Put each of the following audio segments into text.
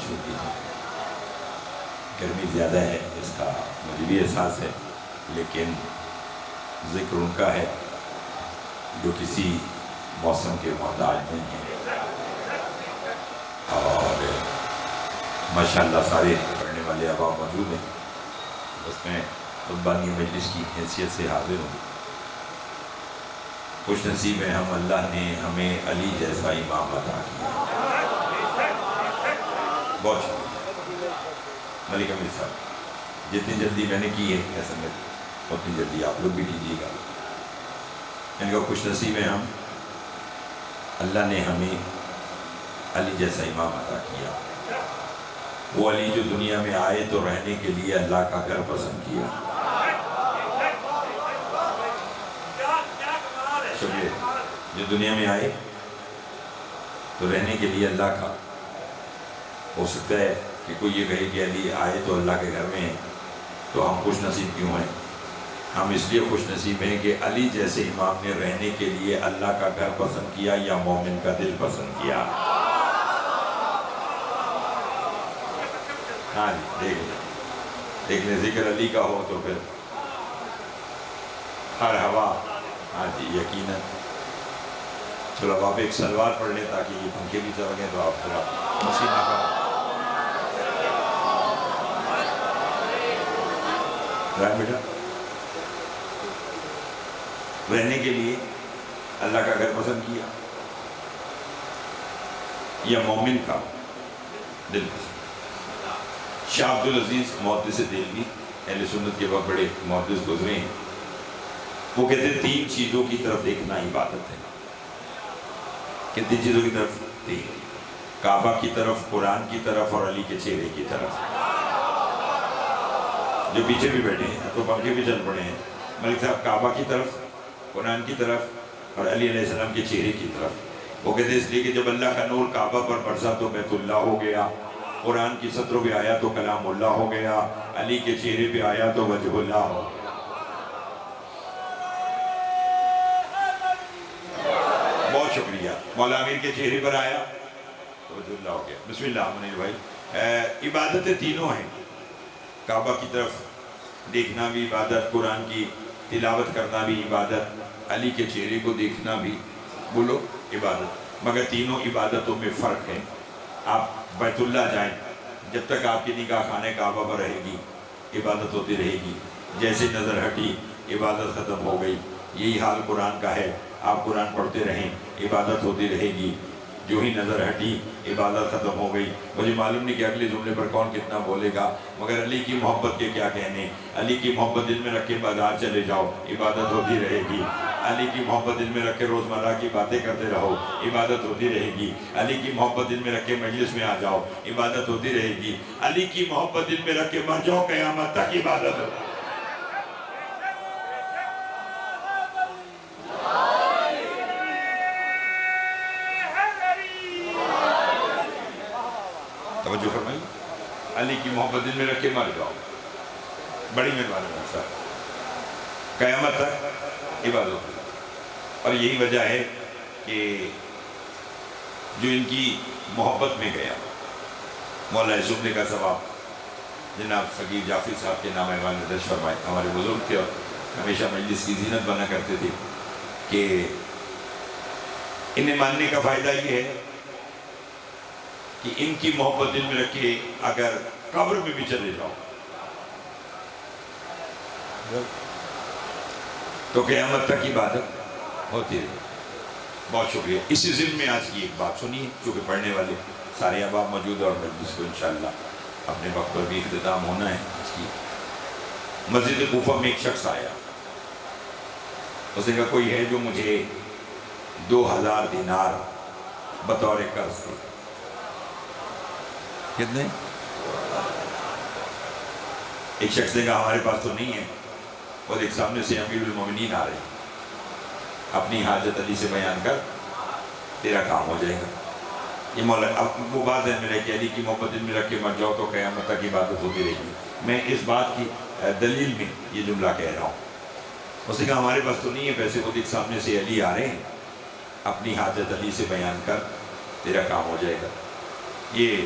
چھوڑ دیجیے. گرمی زیادہ ہے اس کا مجھے بھی احساس ہے، لیکن ذکر ان کا ہے جو کسی موسم کے محتاج نہیں ہیں. اور ماشاءاللہ سارے پڑھنے والے احباب موجود ہیں. بس میں ربانی مجلس کی حیثیت سے حاضر ہوں. خوش نصیب ہیں ہم، اللہ نے ہمیں علی جیسا امام عطا کیا. بہت شکریہ ملک امیر صاحب. جتنی جلدی میں نے کی ہے ایسا میں اتنی جلدی آپ لوگ بھی کیجیے گا. ان کا خوش نصیب ہیں ہم، اللہ نے ہمیں علی جیسا امام عطا کیا. وہ علی جو دنیا میں آئے تو رہنے کے لیے اللہ کا گھر پسند کیا. شکریہ. جو دنیا میں آئے تو رہنے کے لیے اللہ کا. ہو سکتا ہے کہ کوئی یہ کہے کہ علی آئے تو اللہ کے گھر میں ہیں، تو ہم خوش نصیب کیوں ہیں؟ ہم اس لیے خوش نصیب ہیں کہ علی جیسے امام نے رہنے کے لیے اللہ کا گھر پسند کیا یا مومن کا دل پسند کیا. ہاں جی دیکھ لیں ذکر علی کا ہو تو پھر ہر ہوا. ہاں جی یقیناً. چلو اب آپ ایک سلوات پڑھ لیں تاکہ یہ پنکھے بھی چل گئے تو آپ ذرا مسیح بیٹا. رہنے کے لیے اللہ کا گھر پسند کیا یا مومن کا دل پسند. شاہ عبدالعزیز محدث دہلوی اہل سنت کے بہت بڑے محدث گزرے ہیں. وہ کہتے ہیں 3 چیزوں کی طرف دیکھنا عبادت ہے. کتنی چیزوں کی طرف؟ 3. کعبہ کی طرف، قرآن کی طرف اور علی کے چہرے کی طرف. جو پیچھے بھی بیٹھے ہیں تو پنکھے بھی چل پڑے ہیں. ملک صاحب کعبہ کی طرف، قرآن کی طرف اور علی علیہ السلام کے چہرے کی طرف. وہ کہتے ہیں اس لیے کہ جب اللہ کا نور کعبہ پر برسا تو بیت اللہ ہو گیا، قرآن کی سطروں پہ آیا تو کلام اللہ ہو گیا، علی کے چہرے پہ آیا تو وجہ اللہ ہو گیا. بہت شکریہ. مولا امیر کے چہرے پر آیا تو وجہ اللہ ہو گیا. بسم اللہ منیر بھائی. عبادتیں تینوں ہیں. کعبہ کی طرف دیکھنا بھی عبادت، قرآن کی تلاوت کرنا بھی عبادت، علی کے چہرے کو دیکھنا بھی بولو عبادت. مگر تینوں عبادتوں میں فرق ہے. آپ بیت اللہ جائیں، جب تک آپ کی نگاہ خانہ کعبہ پر رہے گی عبادت ہوتی رہے گی. جیسے نظر ہٹی عبادت ختم ہو گئی. یہی حال قرآن کا ہے. آپ قرآن پڑھتے رہیں عبادت ہوتی رہے گی. جو ہی نظر ہٹی عبادت ختم ہو گئی. مجھے معلوم نہیں کہ اگلے جملے پر کون کتنا بولے گا، مگر علی کی محبت کے کیا کہنے. علی کی محبت دل میں رکھ کے بازار چلے جاؤ عبادت ہوتی رہے گی. علی کی محبت دل میں رکھ کے روزمرہ کی باتیں کرتے رہو عبادت ہوتی رہے گی. علی کی محبت دل میں رکھ کے مجلس میں آ جاؤ عبادت ہوتی رہے گی. علی کی محبت دل میں رکھ کے مر جاؤ قیامت تک عبادت ہو. توجہ فرمائی. علی کی محبت دل میں رکھ کے مر جاؤ. بڑی مہربانی ہے سر. قیامت تک عبادت ہو. اور یہی وجہ ہے کہ جو ان کی محبت میں گیا، مولا جملے کا ثواب جناب فقیر جعفری صاحب کے نام ایوان میں درج فرمائے. ہمارے بزرگ تھے اور ہمیشہ مجلس کی زینت بنا کرتے تھے کہ انہیں ماننے کا فائدہ یہ ہے کہ ان کی محبت دل میں رکھے اگر قبر میں بھی چلے جاؤ تو قیامت تک عبادت ہوتی رہے. بہت شکریہ. اسی ضمن میں آج کی ایک بات سنیے، چونکہ پڑھنے والے سارے احباب موجود اور مجلس کو انشاءاللہ اپنے وقت پر بھی اختتام ہونا ہے. اس کی مسجد کوفہ میں ایک شخص آیا. اس نے کہا کوئی ہے جو مجھے 2000 دینار بطور قرض دے. کتنے؟ ایک شخص نے کہا ہمارے پاس تو نہیں ہے. اور ایک سامنے سے امیر المومنین آ رہے ہیں. اپنی حاجت علی سے بیان کر تیرا کام ہو جائے گا. یہ مولا اب وہ بات ہے میرے کہ علی کی محبت دل میں رکھ کے مر جاؤ تو قیامت تک عبادت ہوتی رہے گی. میں اس بات کی دلیل میں یہ جملہ کہہ رہا ہوں. اس نے کہا ہمارے پاس تو نہیں ہے پیسے. خود ایک سامنے سے علی آ رہے ہیں. اپنی حاجت علی سے بیان کر تیرا کام ہو جائے گا. یہ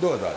2000।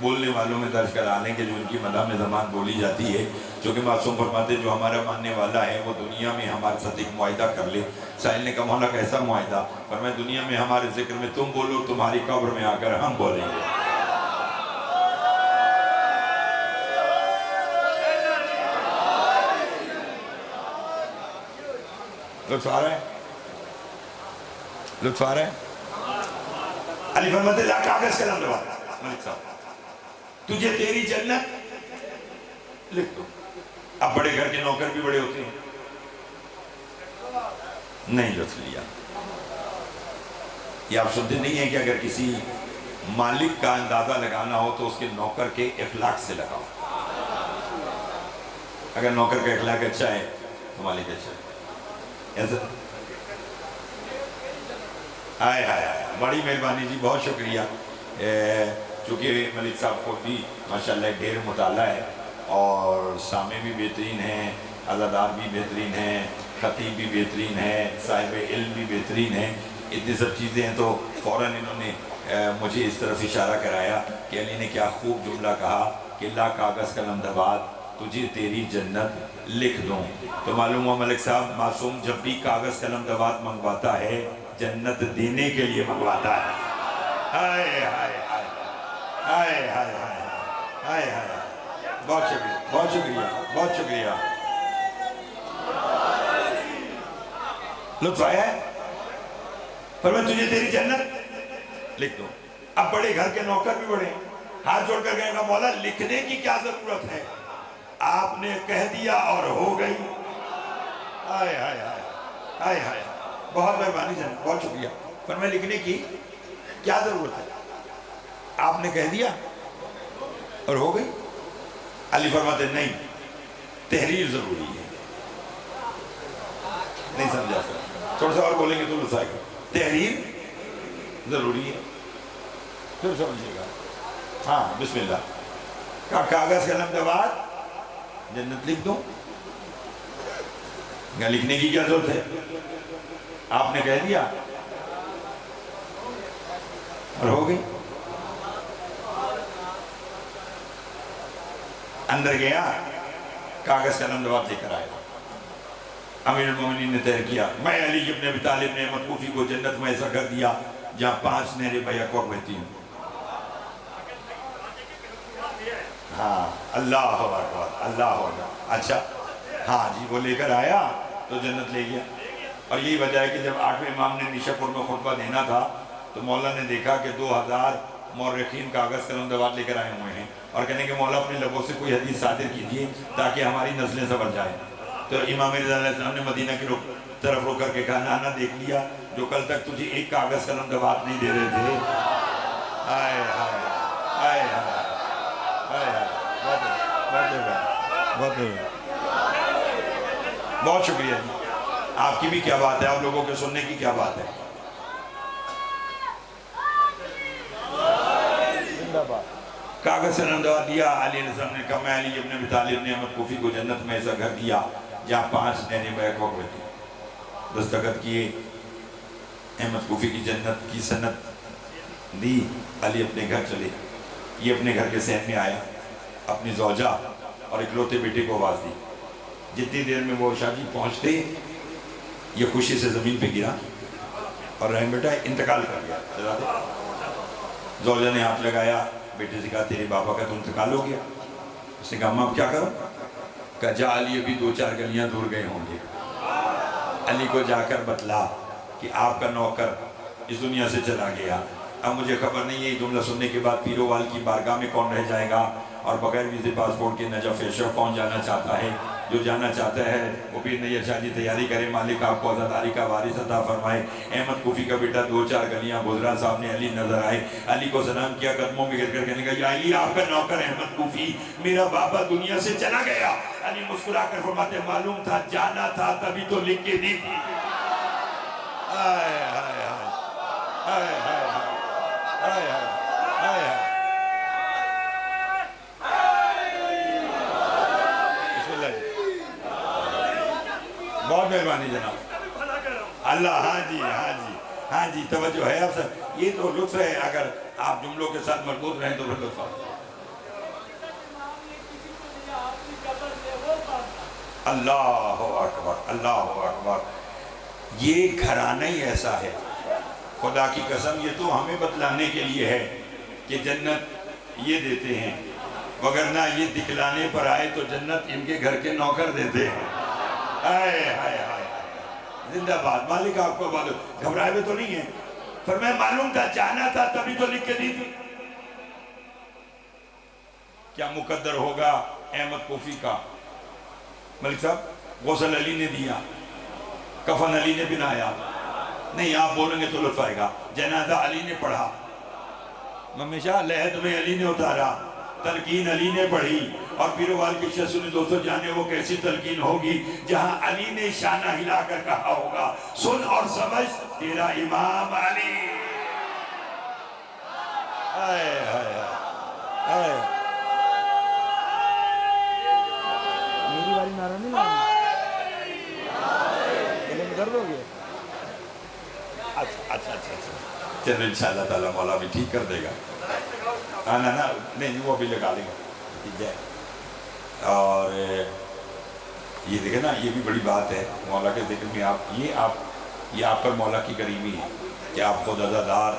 بولنے والوں میں درج کرا لیں کہ جو ان کی مدح میں زبان بولی جاتی ہے، چونکہ معصوم فرماتے ہیں جو ہمارا ماننے والا ہے وہ دنیا میں ہمارے ساتھ ایک معاہدہ کر لے۔ سائل نے کہا مولا کیسا معاہدہ؟ فرمایا دنیا میں ہمارے ذکر میں تم بولو، تمہاری قبر میں آ کر ہم بولیں گے۔ لطف آ رہا ہے؟ لطف آ رہا ہے؟ علی فرماتے لا کاغذ قلم دبا ملک صاحب، تجھے تیری جنت لکھ دو۔ اب بڑے گھر کے نوکر بھی بڑے ہوتے ہیں، نہیں لطف لیا۔ یہ آپ سنتے نہیں ہیں کہ اگر کسی مالک کا اندازہ لگانا ہو تو اس کے نوکر کے اخلاق سے لگاؤ۔ اگر نوکر کا اخلاق اچھا ہے تو مالک اچھا ہے۔ ایسا آئے آئے آئے، بڑی مہربانی جی، بہت شکریہ۔ چونکہ ملک صاحب کو بھی ماشاءاللہ ڈھیر مطالعہ ہے اور سامع بھی بہترین ہیں، عزادار بھی بہترین ہیں، خطیب بھی بہترین ہے، صاحب علم بھی بہترین ہیں، اتنی سب چیزیں ہیں، تو فوراً انہوں نے مجھے اس طرف اشارہ کرایا کہ علی نے کیا خوب جملہ کہا کہ لا کاغذ قلم دباد تجھے تیری جنت لکھ دوں۔ تو معلوم ہوا ملک صاحب معصوم جب بھی کاغذ قلم دباد منگواتا ہے جنت دینے کے لیے منگواتا ہے۔ ہائے ہائے ہائے ہائے ہائے ہائے ہائے، بہت شکریہ بہت شکریہ بہت شکریہ۔ لطف آیا ہے؟ فرمایا تجھے تیری جنت لکھ دو۔ اب بڑے گھر کے نوکر بھی بڑے ہیں، ہاتھ جوڑ کر کہنے کا مولا لکھنے کی کیا ضرورت ہے، آپ نے کہہ دیا اور ہو گئی۔ ہائے ہائے ہائے ہائے ہائے، بہت مہربانی جناب، بہت شکریہ۔ فرمایا لکھنے کی کیا ضرورت ہے، آپ نے کہہ دیا اور ہو گئی۔ علی فرماتے نہیں، تحریر ضروری ہے۔ نہیں سمجھا سر، تھوڑا سا اور بولیں گے تو لسائے گا۔ تحریر ضروری ہے، پھر سمجھے گا۔ ہاں بسم اللہ، کاغذ قلم دباد جنت لکھ دوں، لکھنے کی کیا ضرورت ہے، آپ نے کہہ دیا اور ہو گئی۔ اندر گیا، کاغذ قلم دباد لے کر آیا۔ امیر المومنین نے طے کیا میں علی ابن ابی طالب نے احمد کوفی کو جنت میں ایسا کر دیا جہاں 5 نہریں بیک وقت بہتی ہیں۔ ہاں اللہ اکبر اللہ اکبر، اچھا ہاں جی، وہ لے کر آیا تو جنت لے گیا۔ اور یہی وجہ ہے کہ جب 8ویں امام نے نیشہ پور میں خطبہ دینا تھا تو مولا نے دیکھا کہ 2000 مورخین کاغذ قلم دباد لے کر آئے ہوئے ہیں اور کہنے کہ مولا اپنے لبوں سے کوئی حدیث صادر کیجئے تاکہ ہماری نسلیں سنور جائیں۔ تو امام رضا علیہ السلام نے مدینہ کی طرف رو کر کے کہا نانا دیکھ لیا جو کل تک تجھے ایک کاغذ قلم دباد نہیں دے رہے تھے۔ آئے آئے آئے آئے بہت شکریہ جی، آپ کی بھی کیا بات ہے، آپ لوگوں کے سننے کی کیا بات ہے۔ کاغذ قلم دباد دیا، علی علیہ السلام نے کہا میں علی ابن ابی طالب نے احمد کوفی کو جنت میں ایسا گھر دیا جہاں 5 نہریں بیک وقت بہتی ہیں۔ دستخط کیے، احمد کوفی کی جنت کی سند دی، علی اپنے گھر چلے۔ یہ اپنے گھر کے صحن میں آیا، اپنی زوجہ اور اکلوتے بیٹے کو آواز دی۔ جتنی دیر میں وہ شاہ جی پہنچتے یہ خوشی سے زمین پہ گرا اور رحم بیٹا انتقال کر گیا، چلا دے۔ زوجہ نے ہاتھ لگایا، بیٹے سے کہا تیرے بابا کا تو انتقال ہو گیا۔ اس نے کہا اماں اب کیا کروں؟ کہا جا علی ابھی 2-4 گلیاں دور گئے ہوں گے، علی کو جا کر بتلا کہ آپ کا نوکر اس دنیا سے چلا گیا۔ اب مجھے خبر نہیں ہے یہ جملہ سننے کے بعد پیرو وال کی بارگاہ میں کون رہ جائے گا اور بغیر ویزے پاسپورٹ کے نجف اشرف کون جانا چاہتا ہے۔ جو جانا چاہتا ہے وہ پیر نیر شاہ جی تیاری کرے، مالک آپ کو عزاداری کا وارث عطا فرمائے۔ احمد کوفی کا بیٹا 2-4 گلیاں گزرا، سامنے علی نظر آئے، علی کو سلام کیا، قدموں میں گر کر کہنے کا یا علی آپ کا نوکر احمد کوفی، میرا بابا دنیا سے چلا گیا۔ علی مسکرا کر فرماتے معلوم تھا جانا تھا تبھی تو لکھ کے دی تھی۔ آئے آئے آئے آئے آئے آئے آئے بہت مہربانی جناب اللہ۔ ہاں جی ہاں جی ہاں جی، توجہ ہے آپ سب، یہ تو لطف ہے، اگر آپ جملوں کے ساتھ مربوط رہیں تو پھر لطف آتا ہے۔ اللہ اکبر، اللہ اکبر۔ یہ گھرانہ ہی ایسا ہے، خدا کی قسم، یہ تو ہمیں بتلانے کے لیے ہے کہ جنت یہ دیتے ہیں، وگرنہ یہ دکھلانے پر آئے تو جنت ان کے گھر کے نوکر دیتے ہیں۔ آئے ہائے ہائے، زندہ باد۔ مالک آپ کو بات گھبرائے ہوئے تو نہیں ہے؟ فرمایا معلوم تھا، جانا تھا، تبھی تو لکھ کے دی تھی۔ کیا مقدر ہوگا احمد کوفی کا؟ ملک صاحب، غسل علی نے دیا، کفن علی نے بنایا، نہیں آپ بولیں گے تو لطف آئے گا، جنازہ علی نے پڑھا، ممی شاہ لحد میں علی نے اتارا، تلقین علی نے پڑھی، اور پیروال کی شخص دوستو جانے وہ کیسی تلقین ہوگی جہاں علی نے شانہ ہلا کر کہا ہوگا سن اور سمجھ تیرا امام علی۔ آئے آئے آئے، میری باری نعرہ نہیں لگا، گلے میں درد ہو گیا۔ اچھا اچھا اچھا، چلو انشاءاللہ تعالیٰ مولا بھی ٹھیک کر دے گا۔ نا نہیں وہ بھی لگا لیں گا، ٹھیک ہے۔ اور یہ دیکھیں نا، یہ بھی بڑی بات ہے مولا کے ذکر میں۔ یہ آپ پر مولا کی کریمی ہے کہ آپ خود عزادار،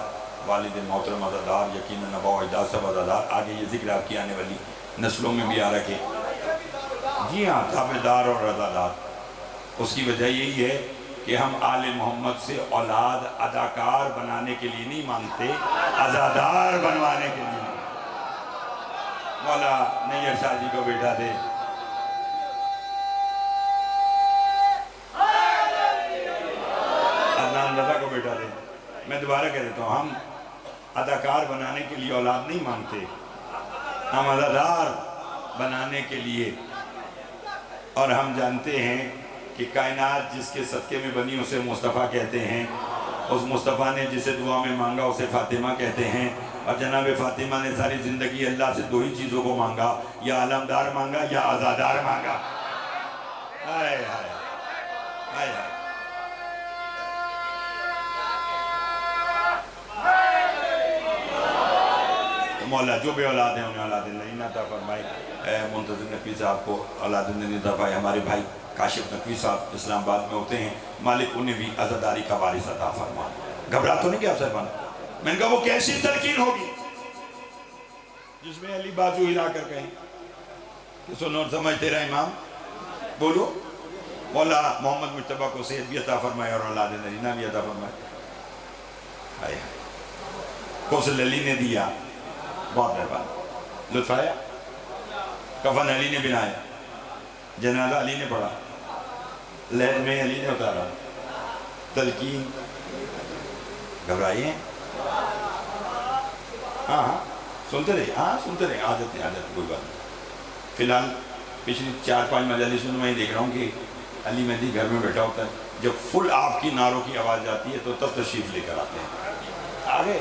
والد محترم عزادار، یقیناً ابا و اجداد سب عزادار، آگے یہ ذکر آپ کی آنے والی نسلوں میں بھی آ رکھے۔ جی ہاں، تابعدار اور عزادار۔ اس کی وجہ یہی ہے کہ ہم آل محمد سے اولاد اداکار بنانے کے لیے نہیں مانگتے، عزادار بنوانے کے لیے۔ مولا نیر شاہ جی کو بیٹا دے، عدنان رضا کو بیٹا دے۔ میں دوبارہ کہہ دیتا ہوں، ہم اداکار بنانے کے لیے اولاد نہیں مانگتے، ہم عزادار بنانے کے لیے۔ اور ہم جانتے ہیں کہ کائنات جس کے صدقے میں بنی اسے مصطفیٰ کہتے ہیں، اس مصطفیٰ نے جسے دعا میں مانگا اسے فاطمہ کہتے ہیں، اور جناب فاطمہ نے ساری زندگی اللہ سے دو ہی چیزوں کو مانگا، یا علمدار مانگا یا عزادار مانگا۔ آئے آئے آئے آئے، مولا جو بے اولاد ہیں انہیں اولاد اللہ عطا فرمائے۔ منتظر نقوی صاحب کو اولاد اللہ عطا فرمائے۔ ہمارے بھائی کاشف نقوی صاحب اسلام آباد میں ہوتے ہیں، مالک انہیں بھی عزاداری کا وارث عطا فرمائے۔ گھبرا تو نہیں کیا آپ صاحبان؟ میں نے کہا وہ کیسی تلقین ہوگی جس میں علی بازو ہلا کر کہیں کہ سن اور سمجھ تیرا امام، بولو۔ مولا محمد مجتبیٰ کو صحت بھی عطا فرمائے اور اولاد نرینہ بھی عطا فرمائے۔ آئے غسل علی نے دیا، بہت مہربان، لطف آیا۔ کفن علی نے بنایا، جنازہ علی نے پڑھا، لحد میں علی نے اتارا، تلقین۔ گھبرائیے ہیں؟ ہاں ہاں سنتے رہے، ہاں سنتے رہے، عادت ہے کوئی بات نہیں۔ فی الحال پچھلی 4-5 مجالسوں میں دیکھ رہا ہوں کہ علی مہدی گھر میں بیٹھا ہوتا ہے، جب فل آپ کی نعروں کی آواز جاتی ہے تو تب تشریف لے کر آتے ہیں آگے۔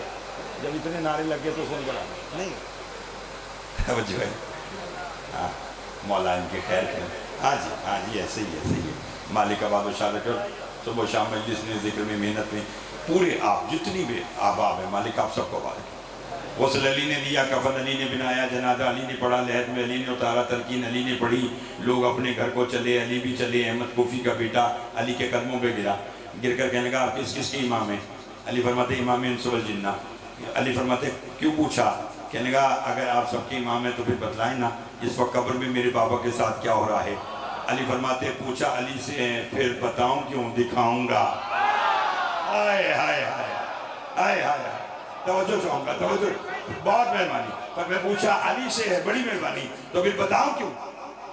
جب اتنے نعرے لگے تو سن کر آنا نہیں توجہ ہے۔ ہاں مولا ان کے خیر کریں۔ ہاں جی ایسے ہی ہے۔ مالک آباد و شاد کر صبح و شام مجلس میں ذکر میں محنت میں پورے آپ جتنی بھی آباب ہیں، مالک آپ سب کو بارک۔ غسل علی نے دیا، کفن علی نے بنایا، جنازہ علی نے پڑھا، لحد میں علی نے اتارا، تلقین علی نے پڑھی، لوگ اپنے گھر کو چلے، علی بھی چلے۔ احمد کوفی کا بیٹا علی کے قدموں پہ گرا، گر کر کہنے لگا آپ کس کے امام ہیں؟ علی فرماتے امام انس والجنہ۔ علی فرماتے کیوں پوچھا؟ کہنے لگا اگر آپ سب کے امام ہیں تو پھر بتلائیں نا اس وقت قبر میں میرے بابا کے ساتھ کیا ہو رہا ہے۔ علی فرماتے پوچھا علی سے پھر بتاؤں کیوں، دکھاؤں گا۔ آئے ہائے ہائے آئے ہائے، توجہ چاہوں گا، توجہ، بہت مہربانی۔ پر میں پوچھا علی سے ہے، بڑی مہربانی، تو پھر بتاؤں کیوں،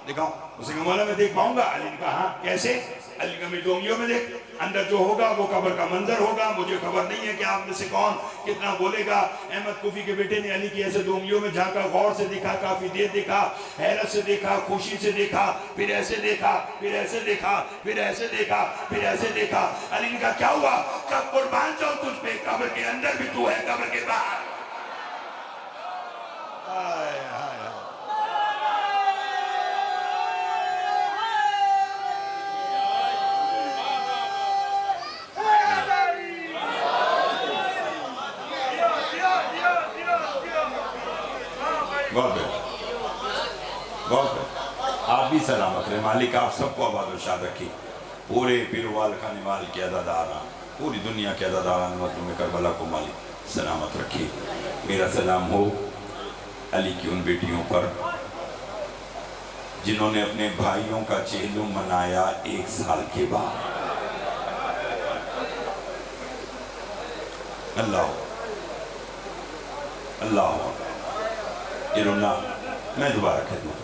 دکھاؤں؟ اسے کہا مولا میں دیکھ پاؤں گا؟ علی نے کہا ہاں کیسے؟ علی کا میری دو انگلیوں میں دیکھ، اندر جو ہوگا وہ قبر کا منظر ہوگا، مجھے خبر نہیں ہے کہ آپ میں سے کون کتنا بولے گا۔ احمد کوفی کے بیٹے نے علی کی ایسے دو انگلیوں میں جھانکا، غور سے دیکھا، کافی دیر دیکھا، حیرت سے دیکھا، خوشی سے دیکھا، پھر ایسے دیکھا، پھر ایسے دیکھا، پھر ایسے دیکھا، پھر ایسے دیکھا۔ علی نے کہا کیا ہوا؟ کہا قربان جاؤں تجھ پہ، قبر کے اندر بھی تو ہے، قبر کے باہر۔ آئے آئے بہت بہت آپ بھی سلامت رہے، مالک آپ سب کو آباد و شاد رکھے، پورے پیروال خانے وال کے عزاداران، پوری دنیا کے عزاداران مظلوم کربلا کو مالک سلامت رکھے۔ میرا سلام ہو علی کی ان بیٹیوں پر جنہوں نے اپنے بھائیوں کا چہلم منایا 1 سال کے بعد۔ اللہ اللہ، یہ رونا میں دوبارہ کہہ دوں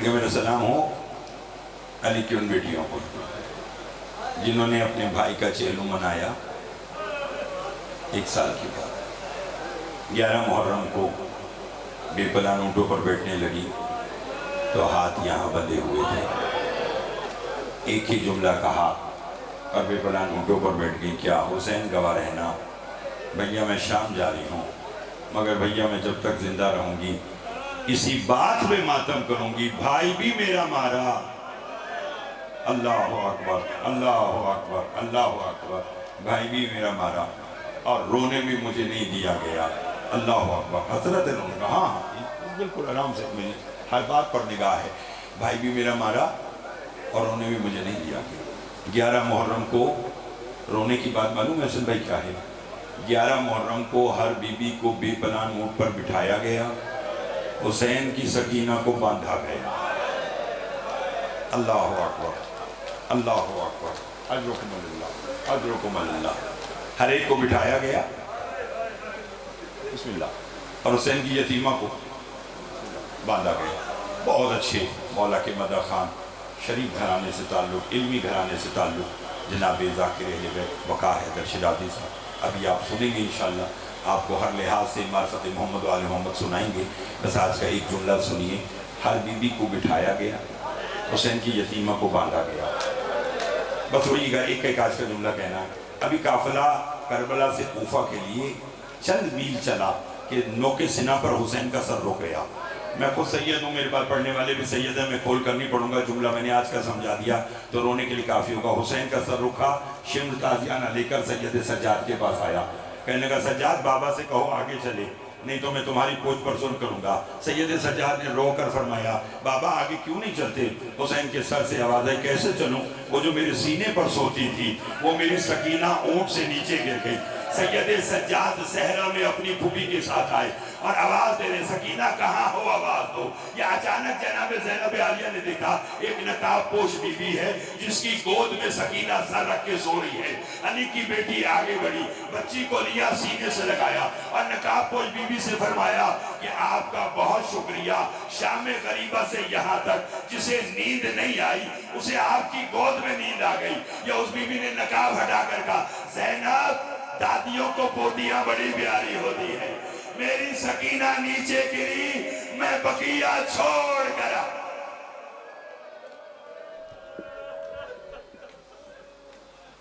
کہ میرا سلام ہو علی کی ان بیٹیوں کو جنہوں نے اپنے بھائی کا چہلم منایا 1 سال کے بعد۔ 11 محرم کو بے پلان اونٹوں پر بیٹھنے لگی تو ہاتھ یہاں بندھے ہوئے تھے، ایک ہی جملہ کہا اور بے پلان اونٹوں پر بیٹھ گئی، کیا حسین گواہ رہنا، بھیا میں شام جا رہی ہوں مگر بھیا میں جب تک زندہ رہوں گی اسی بات پہ ماتم کروں گی، بھائی بھی میرا مارا۔ اللہ اکبر اللہ اکبر اللہ اکبر، بھائی بھی میرا مارا اور رونے بھی مجھے نہیں دیا گیا۔ اللہ اکبر، حضرت نے کہا ہاں بالکل آرام سے، میں ہر بات پر نگاہ ہے، بھائی بھی میرا مارا اور رونے بھی مجھے نہیں دیا گیا۔ 11 محرم کو رونے کی بات معلوم ہے حسن بھائی کیا ہے؟ 11 محرم کو ہر بی بی کو بے پناہ اونٹ پر بٹھایا گیا، حسین کی سکینہ کو باندھا گیا۔ اللہ اکبر اللہ اکبر، اجرکم اللہ اجرکم اللہ، ہر ایک کو بٹھایا گیا، بسم اللہ، اور حسین کی یتیمہ کو باندھا گیا۔ بہت اچھے مولا کے مدح خان، شریف گھرانے سے تعلق، علمی گھرانے سے تعلق، جناب ذاکر اہل بیت وقار حیدر شیرازی صاحب، ابھی آپ سنیں گے انشاءاللہ، آپ کو ہر لحاظ سے معرفت محمد و آل محمد سنائیں گے۔ بس آج کا ایک جملہ سنیے، ہر بی بی کو بٹھایا گیا، حسین کی یتیمہ کو باندھا گیا۔ بس وہی گا ایک ایک آج کا جملہ کہنا ہے۔ ابھی قافلہ کربلا سے کوفہ کے لیے چند میل چلا کہ نوک سینہ پر حسین کا سر رک گیا۔ میں خود سید ہوں، میرے پاس پڑھنے والے بھی سید ہیں، میں کھول کر نہیں پڑھوں گا، جملہ میں نے آج کا سمجھا دیا تو رونے کے لیے کافی ہوگا۔ حسین کا سر رکھا، شمر تازیانہ لے کر سید سجاد کے پاس آیا، کہنے لگا سجاد بابا سے کہو آگے چلے نہیں تو میں تمہاری پوچھ پر ظلم کروں گا۔ سید سجاد نے رو کر فرمایا بابا آگے کیوں نہیں چلتے؟ حسین کے سر سے آواز آئی کیسے چلوں؟ وہ جو میرے سینے پر سوتی تھی وہ میری سکینہ اونٹ سے نیچے گر گئی۔ سید سجاد صحرا میں اپنی پھوپھی کے ساتھ آئے اور آواز دے رہے سکینہ کہاں ہو، آواز دو۔ یہ اچانک جناب زینب عالیہ نے دیکھا ایک نقاب پوش بی بی ہے جس کی گود میں سکینہ سر رکھ کے سو رہی ہے۔ علی کی بیٹی آگے بڑھی، بچی کو لیا سینے سے لگایا اور نقاب پوش بی بی سے فرمایا کہ آپ کا بہت شکریہ، شام غریبہ سے یہاں تک جسے نیند نہیں آئی اسے آپ کی گود میں نیند آ گئی۔ یا اس بی بی نے نقاب ہٹا کر کہا زینب دادیوں کو پوتیاں بڑی پیاری ہوتی ہے، میری سکینہ نیچے گری میں بقیہ چھوڑ کر